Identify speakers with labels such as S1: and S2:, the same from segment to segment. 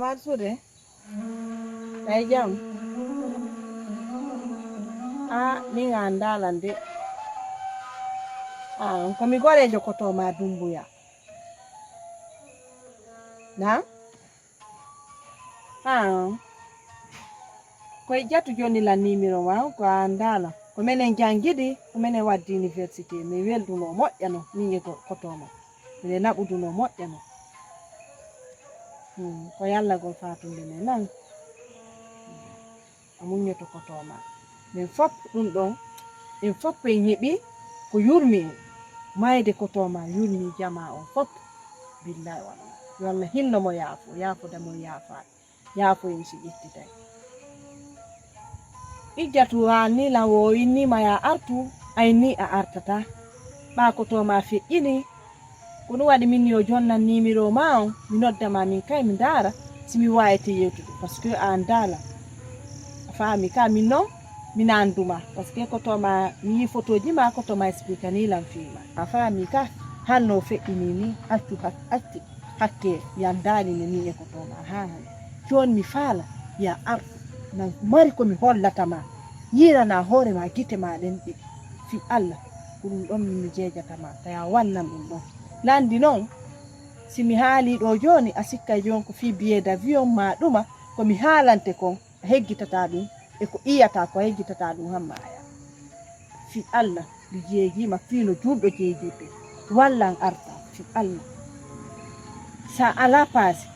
S1: Amar Touré ay jam min andalan de ko mi gorejo koto ma Dumbuya na koye jattu joni la numéro ma ko andala ko menen jangidi ko menen waddi université mi welduno moƴƴano min e kotoma minen naɓuduno moƴƴano ko yalla gol fatunde men nan amuñoto kotoma min fop ɗum ɗon en fop en heɓi ko yurmi mayde kotoma yurmi jama on fop billahi wala yo Allah hinno mo yaafo mo yaafo en si ƴettitay ijjatu ni la wo inni ma ya artu ayni a artata ba kotoma feƴƴini ko ɗum waɗi min yo jonna numéro ma on mi noddama min kay mi dara simi wayete yewtude parce que an dala faami ka min non min anduma parce que kotoma mi photoji ma kotoma explique ni lam fiima a faami ka hanno feƴƴini ni accu hakke yandani ne ni e kotoma jon mi faala ya artu nan mari ko mi hollatama yirana hoore ma gite ma den ɗi fi Allah ɗum ɗon mi jejatama taya wannan ɗum ɗon landi noon simi haali ɗo joni a sikkay jon ko fi billet d'avion ma ɗuma ko mi haalante kon a heggitata ɗum e ko iyata ko heggitata ɗum hamma aya fi Allah mi jeegima fiino julɗo jeejiɓe wallan arta fi Allah sa ala paasi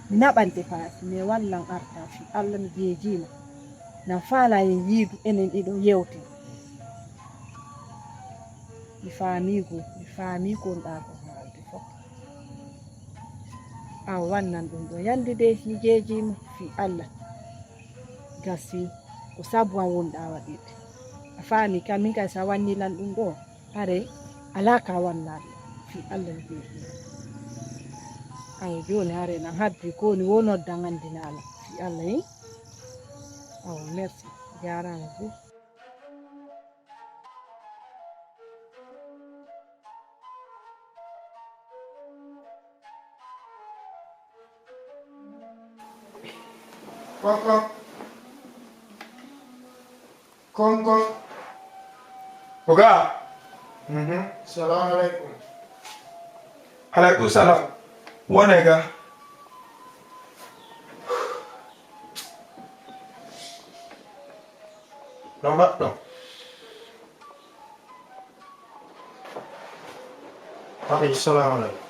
S1: mi naɓante paasi mais wallan arta fi Allah mi jeejima nan faala en yiidu enen ɗiɗo yewte mi faami kon ɗa ko haalde fof aw wannan ɗum ɗo yande de mi jeejima fi Allah gasi ko sabu an wonɗa waɗirde a faami kam min kay sa wannilan ɗum ɗo pare ala ka wannaɗo fi Allah mi jeejima aw joni hare nan habbi ko ni wo noddan andinala fi Allah yi aw merci jarama bo
S2: Kon. Oga. Salam alaikum. Alaikum salam. Wanega. No. Salam alaikum.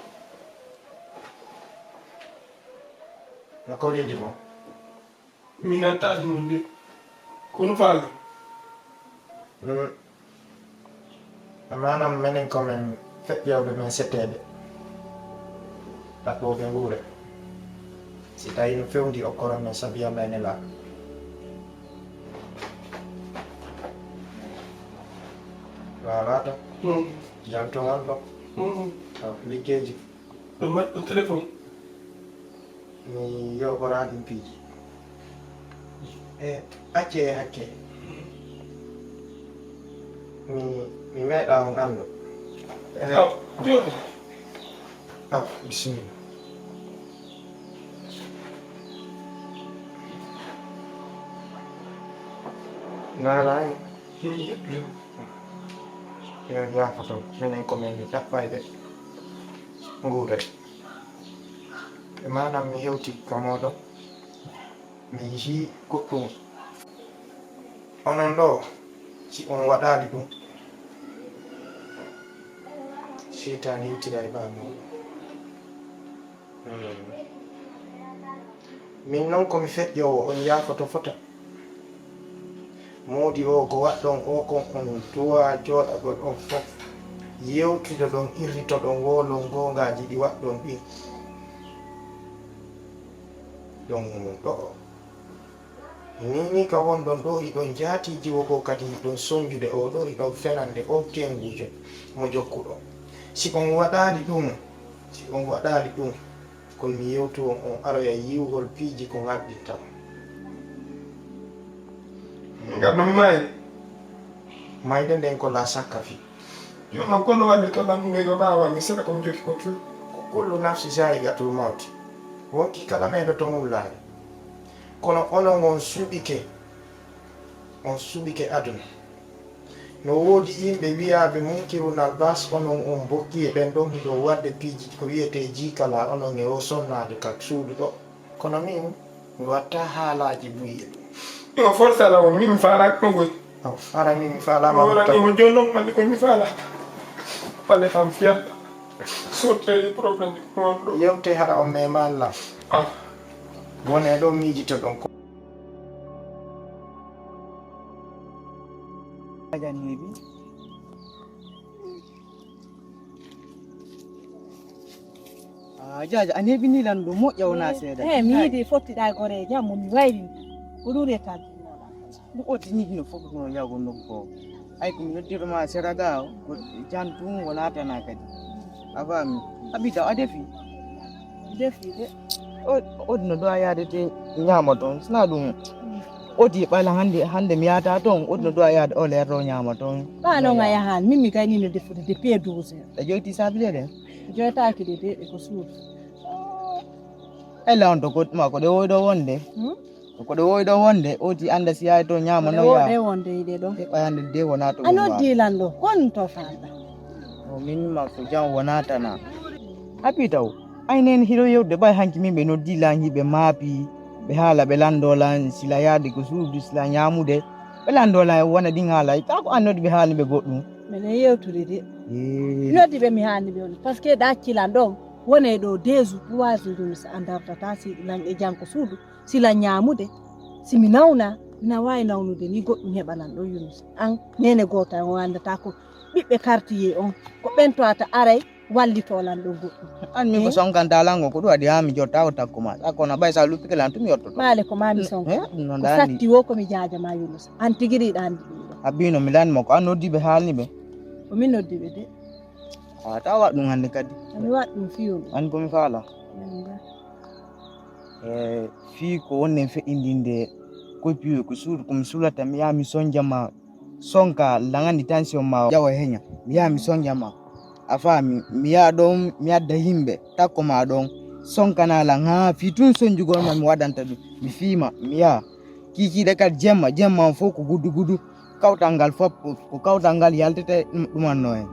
S2: Nakoli dimo. Minanta dundi. Kono faga. Manam menen komen feƴƴewɓe men settede ɗaɓɓoɓe nguure si tawi no fewndi o koron men sabiyam ene la walata jam to wan ɗo liggeji ɗo maɗɗo téléphone mi yoɓoraɗum piiji acce e hakke mi meeɗa on anndo joni bisimilla nalaani yo yafoto minen komin mi ɗaɓɓayde nguure e manam mi hewti kamoɗo mi yii goɗɗum onon ɗo si on waɗali ɗum seytane yewtida e ɓamoɗo min noon komi feƴƴowo on yafoto fota moodi o ko waɗɗon o kon on duwa joɗagol on fof yewtude ɗon irritoɗon wolon gongaji ɗi waɗɗon ɗin ɗon ɗo ni ka wonɗon ɗo iɗon jaatiji wo ko kadi iɗon sonjude o ɗo iɗon fenande o tenguje mo jokkuɗo si on waɗali ɗum komi yewtu on aroya yiwgol piiji ko ngaɗɗinta ngam mayde nden ko la sakka fi yo non kono waɗi to lamɗugo yo ɓawa mi seɗa komi jogi ko kullu nafsi sa'iqatul mawti wonki kala meɗo to mullaade kono onon on suɓike aduna no woodi yimɓe wiyaɓe munkirun albas onon on bokki e ɓen ɗon hiɗo wadde piiji ko wiyete jikala onon e o sonnade ka suudu ɗo kono min mi watta haalaji buyiɗe
S3: yo forsala o min mi faalaki ɗum goy
S2: arani mi faalama
S3: walanimo jonnon mande koy mi faala balle tam fiyata sottedi probléme on ɗo
S2: yewte haɗa o mema Allah wone ɗo miijito ɗon ko
S4: Janibi. Jaja anebi ni lan ɗo moƴƴa wona seeɗa
S1: mi yiɗi fottiɗa gore jammo mi wayrini ko ɗum reta
S4: ɗum oti ñiƴino fof kono yago nokko ay komi noddirma seraga ko jantum wona tana kadi a fami haɓita a defi
S1: de
S4: odi no ɗo a yaade te ñama toon sina ɗum odi ɓayla hande mi yata toon odi no ɗo a yaade o leer ɗo ñama toon
S1: ɓanon a yahan min mi gaynino defude depuis 12 heures
S4: ɗa joyti sabile ɗen
S1: joytaki de deɗe ko suudu
S4: ela on to goɗɗuma ko ɗe woyɗo wonde ko ɗe woyɗo wonde oti anda si yahay to ñama no ya
S1: ɗe wonde yiɗe ɗo
S4: ɓayande de wona to
S1: a noddilan ɗo kon to falɗa
S4: o min makko jam wona tana haɓi taw aynen hiɗo yewde ɓay hanki min ɓe noddilan hiɓe maapi ɓe haala ɓe landolan sila yaade ko suudu sila ñamude ɓe landolan wona ɗin haala ta ko annodi ɓe haalni ɓe goɗɗum
S1: minen yewtude de noddi ɓe mi haalni ɓe on par ce que ɗaccilan ɗon wone ɗo 2 jours 3 jours so a dartata si lan e janko suudu sila ñamude simi nawna mina wawi nawnude ni goɗɗum heɓanan ɗo Yunus an nene goto an wandata ko ɓiɓɓe quartier on ko ɓento ata aray wallitolan ɗo goɗɗum
S4: an min ko sonkantalango ko ɗum waɗi ha mi jotta o takko ma sakkono ɓay sa luppikelan tumi yettoto
S1: maale ko mami sonka
S4: no
S1: ko
S4: dani
S1: satti wo komi jajama Yunus an tigiriɗa andi ɗum ɗo
S4: habbino mi lanimo ko an noddiɓe haalni ɓe
S1: ko min noddiɓe de
S4: a ta waɗ ɗum hande kadi
S1: ami waɗ ɗum fiyum
S4: an komi faala fii ko wonnen feƴƴindinde koppiwe ko suudu komi sulata mi yaha mi sonjama sonka langandi tension ma ƴawa heña mi yaha mi sonjama a faami mi yaha ɗon mi adda yimɓe takko ma ɗon sonkanalan ha fii tun sonjugol ma mi waɗanta ɗum mi fiima mi yaha kikiɗe kadi jemma on fof ko gudu kawtal ngal fof ko kawtal ngal yaltete ɗumanno en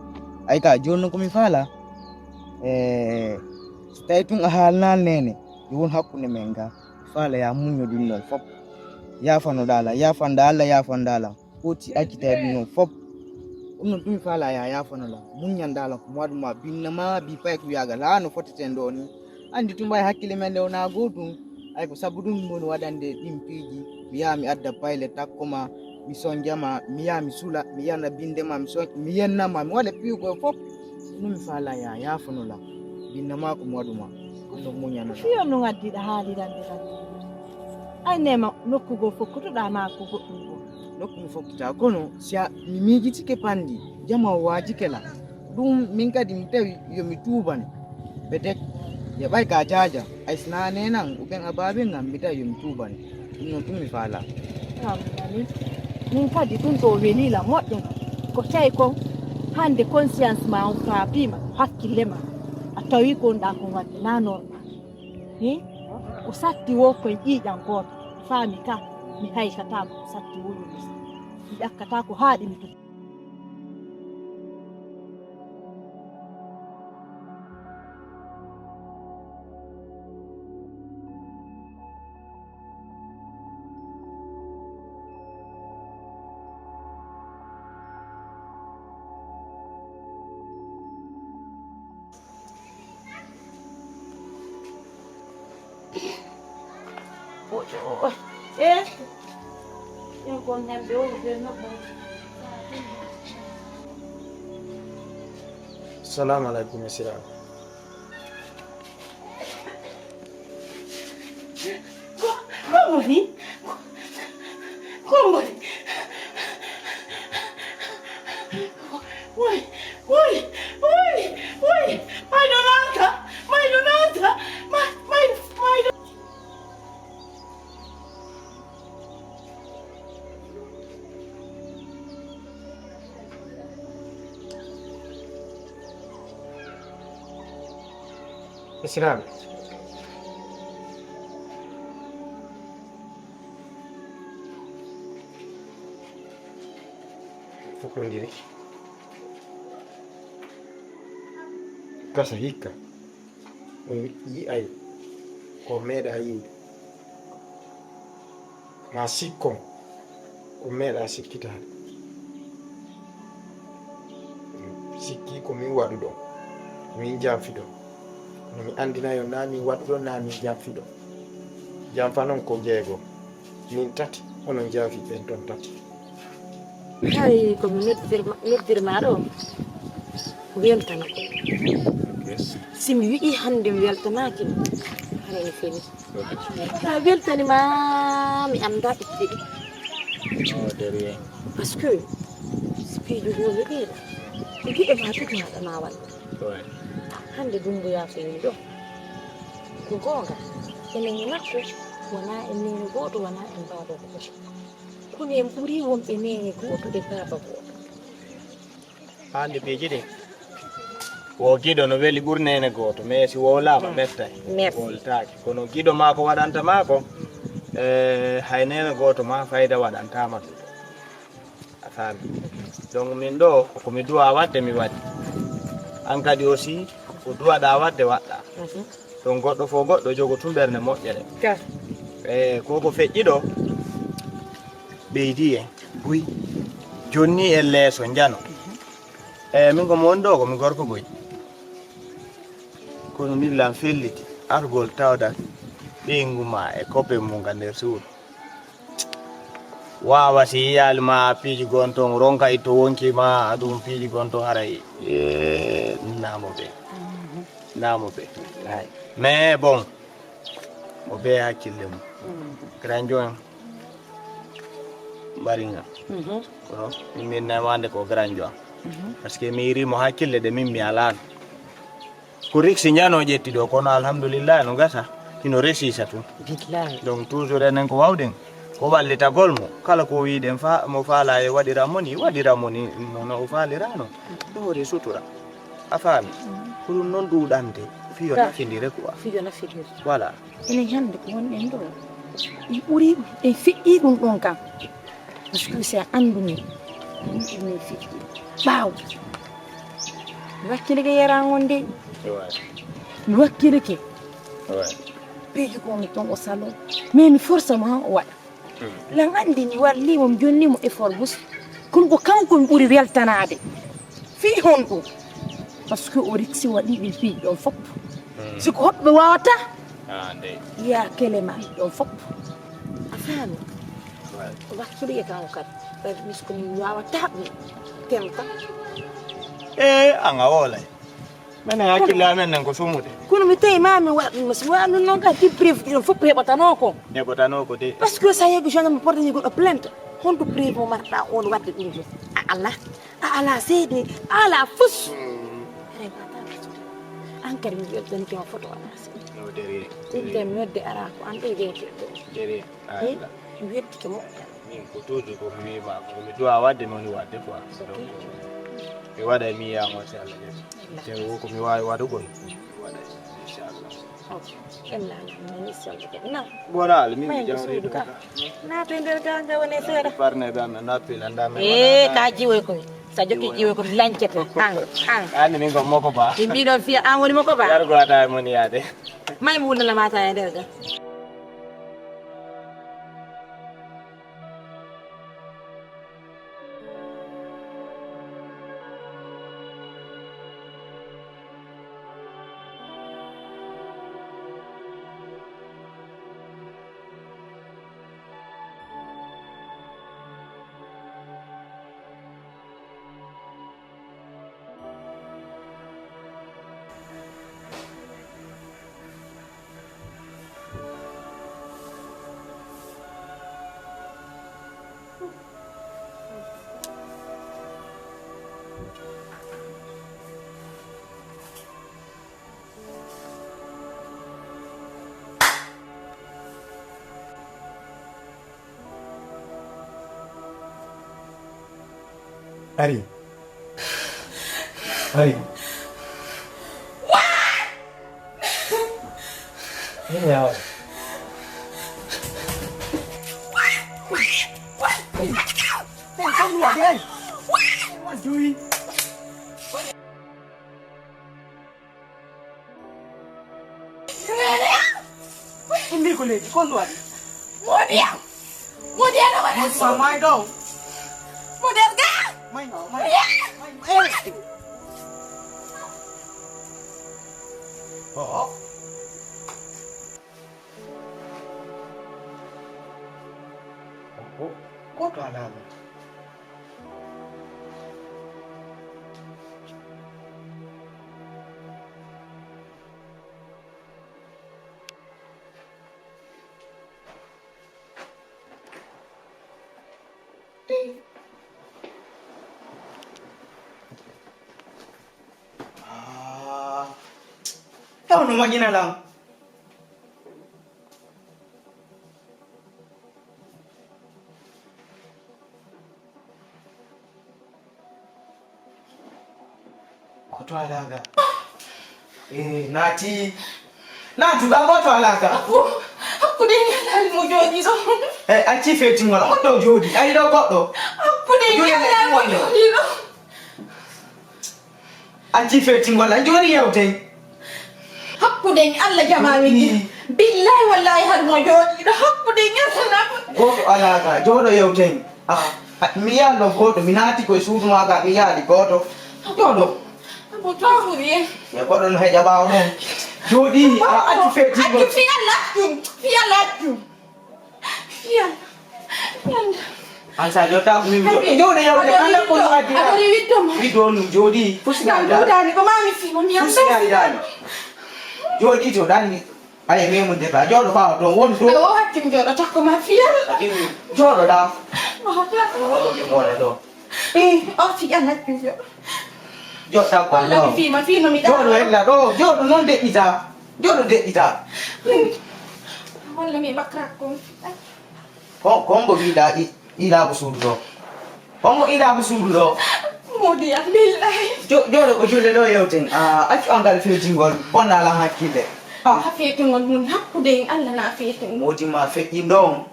S4: ay ka joni komi faala so tawi tun a haalnal nene won hakkunde men ga faala ya muññodin non fof yafanoɗa Allah yafanda Allah hoti accita ɗum non fof ɗum non ɗum faala ya yafanola muññanda Allah ko waɗuma binnama bi pay ko wiyagal ha no foteten ɗo ni andi tum mbay hakkille men nde wona gotum ay ko sabu ɗum woni waɗande ɗin piiji mi yaha mi adda payle takkoma mi sonjama mi yaha mi sula mi yana bindema mi yennama mi waɗa piigoe fof ɗum mi faala ya yafanola binnama ko mi waɗuma no muñana
S1: fiyon no gaddiɗa haalirande tan ay nema nokkugo fokkutoɗa ma ko goɗɗum go
S4: nokku mi fokkita kono si mi miijitike pandi jama waajikela ɗum min kadi mi tawi yomi tuubane ɓe tek ye ɓay ka jaaja ay sina nenan uɓen abaɓe ngam mi tawi yomi tuubane ɗum noon tun mi faala
S1: ami min kadi ɗum ɗo welila moƴƴo ko tawi kon hande conscience ma on faabima hakkille ma a tawi gonɗa kon wadde na normal o satti wo koye ƴiiƴan goto faami ka mi haykatama ko satti woyude mi ƴakkata ko haaɗi mi tuti io con nembe o per no
S2: Assalamu alaikum sira
S1: Come Oi, mai donata,
S2: Sira ndiri gasa hikka ɗum yi'ay ko meeɗa yiide ma sikkon ko meeɗa sikkitaade sikki ko min waɗu ɗo min jamfiɗo no mi andinayo na min waɗu ɗo na min jamfiɗo jamfa noon ko jeego min tati onon jaafi ɓen ton tati
S5: hay komi noddirma ɗo weltana ko simi wi'i hande mi weltanaki harani fini ta weltanima mi anda ɓiɓɓe ɗi par ce que spijo gomi ɓeeɗa ko giɗe ma tugi haɗana walla hande dumboya fini ɗo ko gonga enen nakko wona en nene goto wona en baba goto kono en ɓuuri wonɓe nene goto e baba goto
S6: hande ɓeji ɗi wo giɗo no weeli ɓurnene goto mais si wowlama ɓettay woltaki kono giɗo ma ko waɗanta ma ko hay nene goto ma fayida waɗantama ɗum a faami donc min ɗo komi duwa wadde mi waɗi an kadi aussi ko duwaɗa wadde waɗɗa donc goɗɗo fo goɗɗo jogo tumɓerne moƴƴere koko feƴƴi ɗo ɓeydi en buy jonni en leeso jano min komi woni ɗo komi gorko boyi kono millan felliti argol tawda ɓeygu ma e koppe mum ga nder suudu wawa si yiyali ma piiji gon ton ronka itto wonki ma ɗum piiji gon ton haray namo ɓe mais bon o be hakkille mum grandio en mbaringa kono min namande ko grandio par ce que mi yirimo hakkille de min mi alano ko riksi ñano ƴetti ɗo kono alhamdulillah no gasa hino resisa tun donc toujours enen ko wawɗen ko wallitagol mo kala ko wiɗen mo faala e waɗiramo ni no o faalirano ɗo wori sutura a faami ko ɗum noon ɗuɗante fiyo nafidire quoi voilà
S5: enen hande ko wonɗen ɗo en ɓuuri en feƴƴi ɗum ɗon kam par ce que si a andumi ɗumen feƴƴi ɓaaw mi wakkile ke yarago nde mi wakkile ke piiji komi ton o salon mais mi force mo han o waɗa lan andi mi wallimo mi jonnimo effort bus kono ko kanko mi ɓuuri weltanade fii hon ɗum par ce que o riksi waɗi ɓe piiji ɗon fof siko hoɓɓe wawata ya kelema ɗon fof a faami wakkile e kanko kadi ɓayde misko mi wawata ɗum temta
S6: anga wolay mene hakkille amen nen ko sumude
S5: kono mi tawi mami waɗɗum so wano noon kadi ti préve ɗiɗon fof heɓatano ko
S6: de
S5: par ce que sa yeehi gendarme portani goɗɗo plainte honto préve mo marɗa on wadde ɗum ɗum a ala seede a ala fus an kadi mi weltanike ma photo anasi ɗum mi wedde ara ko an ɗo jeyteɗo mi weddike moƴƴa
S6: min ko toujours ko mi wima komi duwa wadde mi woni wadde quoi donc mi waɗa mi yiyamo si Allah jaɓi te wo komi wawi waɗugol mi waɗa inchallah bona ala min jawreɗo
S5: nato e nder ganga woni seeɗa
S6: parneɓe amen nappillandame
S5: ka jiwoy koy sa jokki jiwoy koto lañcete an
S6: anni min ko moko ba
S5: ɗi mbiɗon fiya an woni moko ba
S6: yargo ata moni yaade
S5: may mi wundana mata e nder ga
S3: Ari. Ini ya.
S5: Kamu lihat dia.
S3: Joyi. Indi ko léegi kon waat.
S5: Mo dia na wala.
S3: Sa may daw.
S5: Mo dia ga.
S3: May Oo. Kok alam?
S4: Tahu nama gina lang. Koto alaga. Nati. Natu ba koto alaga.
S5: Aku dia nyala mo jodi so.
S4: Achi feti ngola. Koto jodi. Ai do koto.
S5: Aku dia nyala mo jodi so.
S4: Achi feti ngola. Jodi yaute.
S5: Aku dia Allah jamami. Billahi wallahi har mo jodi do. Aku dia nyala.
S4: Koto alaga. Jodo yaute. Miya no koto minati ko sudu maga miya di koto. Jodo.
S5: Mo tahu dia.
S4: Ya koto no heja bawo no. Jodi achi feti ngola.
S5: Aku fiala.
S4: Ansa jota mi jodo yaute kala ko ngati.
S5: Aku
S4: Video nu jodi. Pusing
S5: Udah ni ko mami fi mo mi
S4: Pusing dan. Jodi to dan ni. Ai me mun de ba jodo ba to won to.
S5: Oh, hakim jora tak ko ma fiala.
S4: Lakini jodo da.
S5: Oh,
S4: Mo do.
S5: oh fiala jo.
S4: Jota ko
S5: Allah
S4: no.
S5: ma fi no mi
S4: Jodo ella do. Jodo non de ita. Jodo de ita.
S5: Wala mi bakrak ko.
S4: Kongo vida ila busudo. Kongo ila busudo.
S5: Mo dia billahi.
S4: Jodo ko jodo do yoten. Acu angal fetingol. Pona la hakile.
S5: Hafitu ngon mun hakku ding Allah na hafitu.
S4: Modi ma fekindong.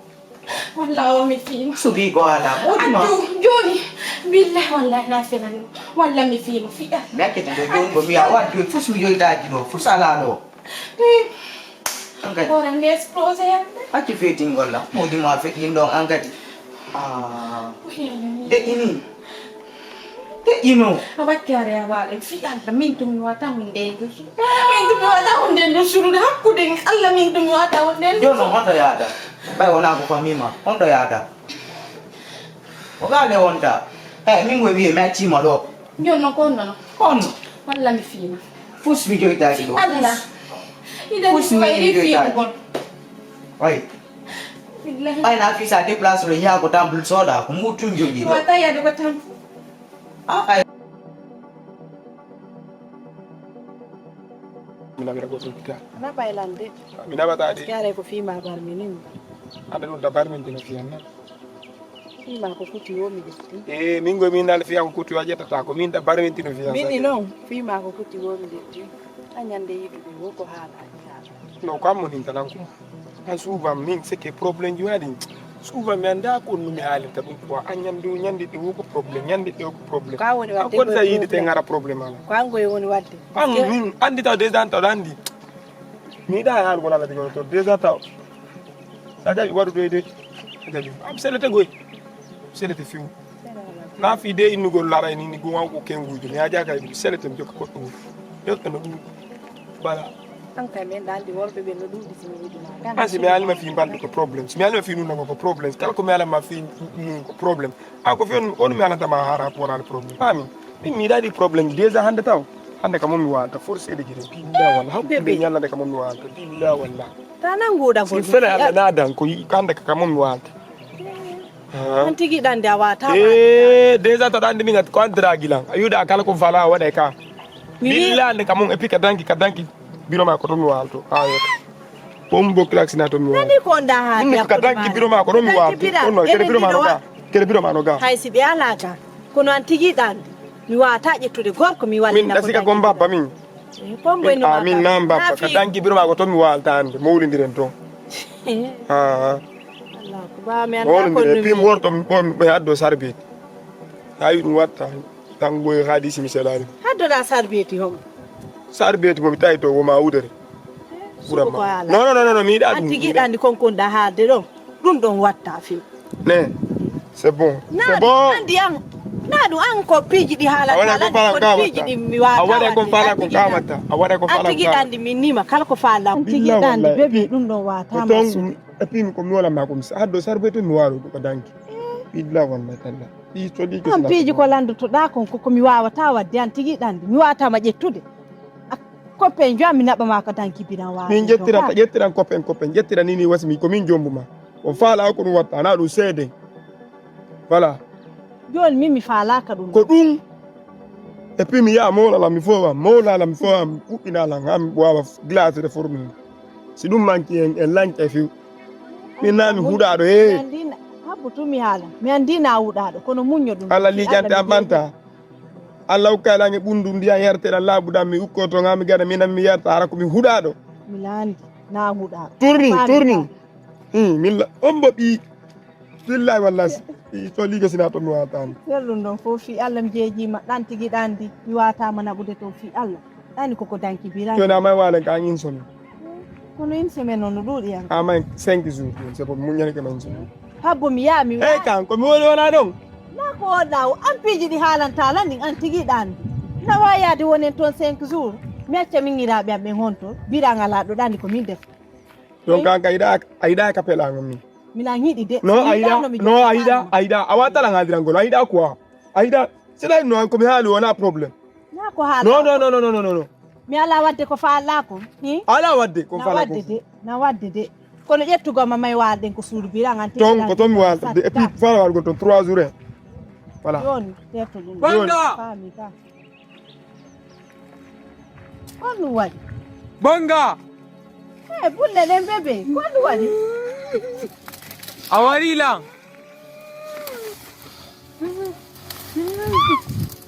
S5: Wala mi fi.
S4: Subi ko ala. Modi ma.
S5: Joni. Billahi wallahi na fi nan. Wala mi fi fi.
S4: Meke to jon bo mi awa du fusu yo daji no. Fusala no. Angkat.
S5: Orang dia explose ya.
S4: Acu fetingol la. Modi ma fekindong angkat. De ini. De ino.
S5: Apa kare awal fi Allah min tum wata mun de. Min tum wata mun de suru hakku ding Allah min tum wata mun de.
S4: Jono honda yada. Bai wana ko famima. Honda yada. Ogale honda. Mingwe bi me chi mo do.
S5: Jono kono.
S4: Kono.
S5: Wala mi fi.
S4: Fus video daji do.
S5: Allah. Ida
S4: Push me
S5: mi
S4: video
S5: fi
S4: ita.
S5: kon.
S4: Oi.
S5: Billahi.
S4: Ai na fi sa de place ro ya ko tambul soda ko mutum jogi do.
S5: Wata ya de batam.
S4: Ai.
S3: Mina bira goto kita.
S1: Kenapa elande?
S3: Mina bata de.
S1: Kare ko fi ma bar minin.
S3: Ada dun dabar min dina fiyanna.
S1: Fi ma ko kuti wo mi detti.
S3: Min go min dal fiyan ko kutu wajeta ta ko min dabar min dina fiyanna.
S1: Mini non, fi ma ko kuti wo mi detti. Anyande yidu wo ko hala.
S3: No kam mun hintalan ko. An suba min seke problem juadi. Suba mi anda ko no mi ali tabun ko anyam do nyandi di ko problem nyandi di ko problem.
S1: Ka woni wadde
S3: Ko sa yidi te ngara problem ala.
S1: Ko ango e woni wadde.
S3: An min andi taw des dan taw andi. Mi da hal gola la digo to des taw. Sada wadu de am selete goy. Selete fiu. Na fi de inu go lara ni go wan ko kenguju mi aja kay selete mi jokko ko. Yo to no bala.
S1: An kay men daldi worbe be no dudi simi yiduma.
S3: Ansi mi alima fi mbal ko problem. Mi alima fi nuna ko problem. Tal ko mi alima fi ko problem. Ako fi on mi alanta ma ha rapport al problem. Fami. Mi dadi problem déjà hande taw. Hande ka mom mi wanta force e de gire. Billah wala. Habbe be nyalla de ka mom mi wanta. Billah wala.
S1: Tanan goda ko.
S3: Si fele ala na dan ko hande ka mom mi wanta.
S1: An tigi dan da wata ba.
S3: Déjà to dan mi ngat ko andra gilan. Ayuda kala ko fala wada ka. Billah ne ka mom epi ka danki. Biro ma ko to mi walto ayo pombo clax na to mi walto
S1: Nani ko nda ha
S3: ni ka danki biro ma ko to mi walto onno kede biro ma no ga kede biro ma no ga
S1: hay sibe alaka kono an tigi dan mi wata ƴettude gorko mi walli
S3: min dasika ko mbabba min
S1: pombo no
S3: min na mbabba ka danki biro ma ko to mi walta ande mawlindiren ton
S1: Allah ko ba mi anda ko
S3: mawlindire pim worto be addo sarbi ayi dum watta tango hadisi misalani
S1: haddoɗa sarbeti homo
S3: sarbeti mo tawi to woma wudere
S1: suko ko ala
S3: non mi yiɗa
S1: an tigi ɗandi konkonɗa haalde ɗon ɗum ɗon watta few
S3: ne c'est bon
S1: andi an na ɗum an ko piiji ɗi haalata piiji ɗi mi
S3: a waɗa kon faala ko kamata a waɗa ko faala
S1: an tigi ɗandi min nima kala ko faala an tigi ɗandi bebi ɗum ɗon watama
S3: ton e pimi ko mi walama ko haddo sarbeti mi waru ko danki billa wallahi talla ɗi coɗi
S1: an piiji ko landotoɗa kon koko mi wawata wadde an tigi ɗandi mi watama ƴettude copain jo mi naɓama ko danki binan wawa
S3: min ƴettiran copain ƴettira nini wasmi komin jombuma on faala ko ɗum watta na ɗum seede voilà
S1: joni min mi faalaka ɗum
S3: ko ɗum et puis mi yaha mawlalam mi fowa ɓuɓɓinalam ha mi wawa glace de forme si ɗum manki en lanƴa few min na mi huuɗaɗo
S1: habbo tumi haala mi andina wuɗaɗo kono muño ɗum
S3: Allah liƴante am ɓanta Allah hokkalange ɓundu ndiya yerteɗan laabuɗam mi ukkoto ga mi gaɗa minan mi yerta ara komi huuɗaɗo
S1: mi laandi na huuɗaɗo
S3: tourni milla on bo ɓi billahi wallahi so liga sina to mi watama
S1: ɗum ɗon fof fi Allah mi jeejima ɗan tigui ɗandi mi watama naɓude to fi Allah ɗani koko danki birani
S3: joni amay walen ka une semaine
S1: kono une semaine noon no ɗuuɗi yan
S3: amay 5 jours c'est pour muñanike man semaine
S1: habbo mi yaha mi
S3: eyyi kanko mi woni wona ɗon
S1: na ko woɗɗa an piiji ɗi haalanta landin an tigui ɗandi nawa yaade wonen toon 5 jours mi acca min iraɓe am ɓen honto biragal laɗo ɗandi ko min def
S3: donc kanka a yiɗa ka pelagam min
S1: minan hiiɗi de
S3: non ayida a watalan hadirangol ayida quoi ayida seɗa no komi haali wona probléme
S1: na ko haala
S3: non
S1: mi ala wadde ko faala ko
S3: ala wadde ko faala ko
S1: na wadde de kono ƴettugoma may walden ko suudu biragal
S3: ton ko toon mi walda et puis fala walgo toon 3 jours en voilà
S1: joni ƴetto ɗum faami ka kon ɗum waɗi
S7: Bonga
S1: bulle ɗen bébé kon ɗum waɗi
S7: a wari lan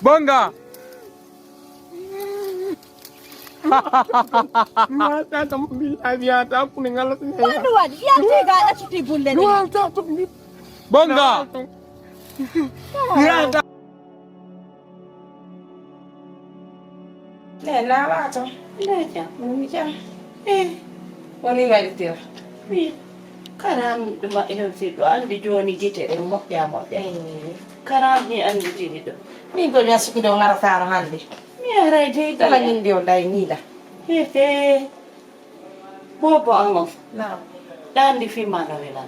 S7: Bonga
S3: tata billahi yata kune ngala
S1: kon ɗum waɗi yante ga ɗaccuti bulle ɗe
S7: Bonga
S3: yata
S5: ne lawato ne jam mi jam woni waɗitira
S8: karam ɗuma hewtiɗo andi joni gite ɗe moƴƴa karam mi anditiri ɗo
S5: min ko ñasukude o garatano hande
S8: mi aray dey
S5: kala ñinde o dayniɗa
S8: hehe bobo an o
S5: nam
S8: ɗandi fimano welan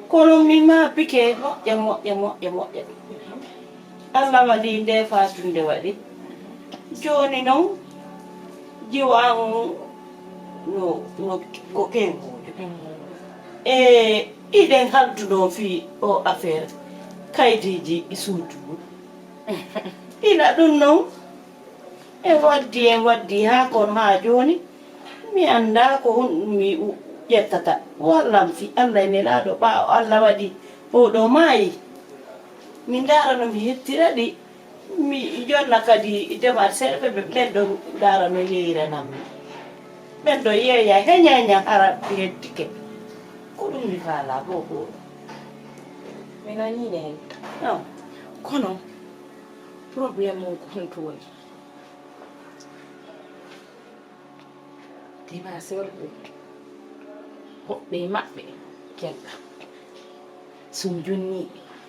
S8: kono mima pike moƴƴa Allah waɗi nde fatunde waɗi joni noon jiwa an no ko kengujo iɗen halduno fi o affaire kaydiji suudu ina ɗum noon en waddi ha kon ha joni mi anda ko mi ƴettata wallam fi Allah nelaɗo ɓawo Allah waɗi oɗo maayi mi darano mi hettira ɗi mi jonna kadi demar seeɗa ɓe ɓen ɗo darano yeyiranammi ɓen ɗo yeeya heñaña ara hettike ko ɗum mi faala bo ko
S5: mi nanine hen kono probléme mum ko honto woni dimase wolɓe hoɓɓe maɓɓe kelɗa sum jonni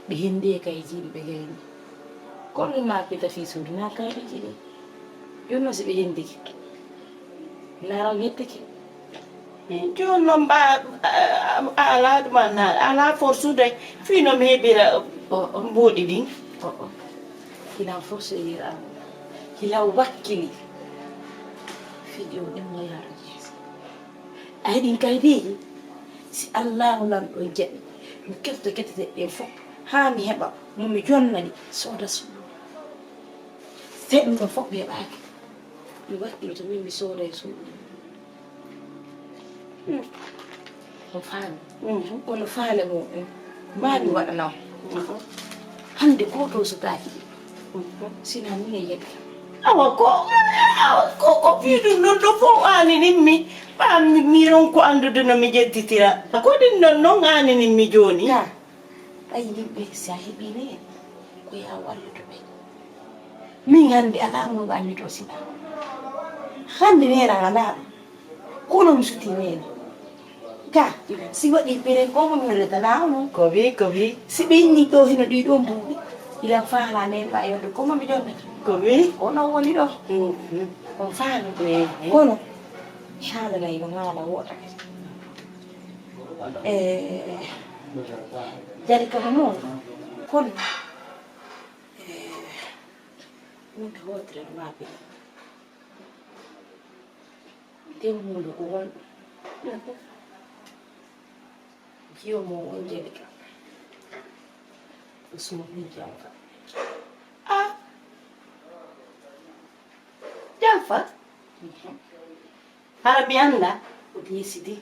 S5: ɓe hende kayjiɗi ɓe gayni kono ɗum ma peta fi suudu na kayɗiji ɗi jonno si ɓe hendiki laraw yettike
S8: joni noon mba ala ɗuman ha ala forsude fino mi heɓira mboɗi ɗin
S5: hilan force yira hilaw wakkili fiɗi o ɗemmo yaaro jeeso a heɗin kaydiji si allahu lanɗo jaɓi mi kefto kettete ɗen fof ha mi heɓa momi jonnani sooda suudu se ɗum ɗon fof mi heɓaki mi wakkili to min mi sooda e suudu o faami kono faale muɗum mbaɗi waɗanao hande ko to sutaki sina mine yeɓi
S8: awa ko fiɗum ɗon ɗo fof aninimmi ɓamiron ko andude no mi jettitira ko ɗin ɗon noon aninimmi joni
S5: ka ayi yimɓe si a heeɓine en ko ya wallude ɓe min hande ala mo ganni to sina hande nena ala kono musuti nena ka si waɗi pere ko mo mi reta lawno
S8: ko wi
S5: si ɓenni ɗo hino ɗi ɗo mbuɗi ila faala nen ba yode ko mo mi jonnata
S8: ko wi
S5: ono woni ɗo on faami kono haala nayi no haala woɗa jari kama noon kono wonta wotere no maaɓe nden hunde ko wonɗo ɗum fof jiyo mo on jeli kam o sumo min jam kam
S8: jam fa hara mi anda
S5: o desidi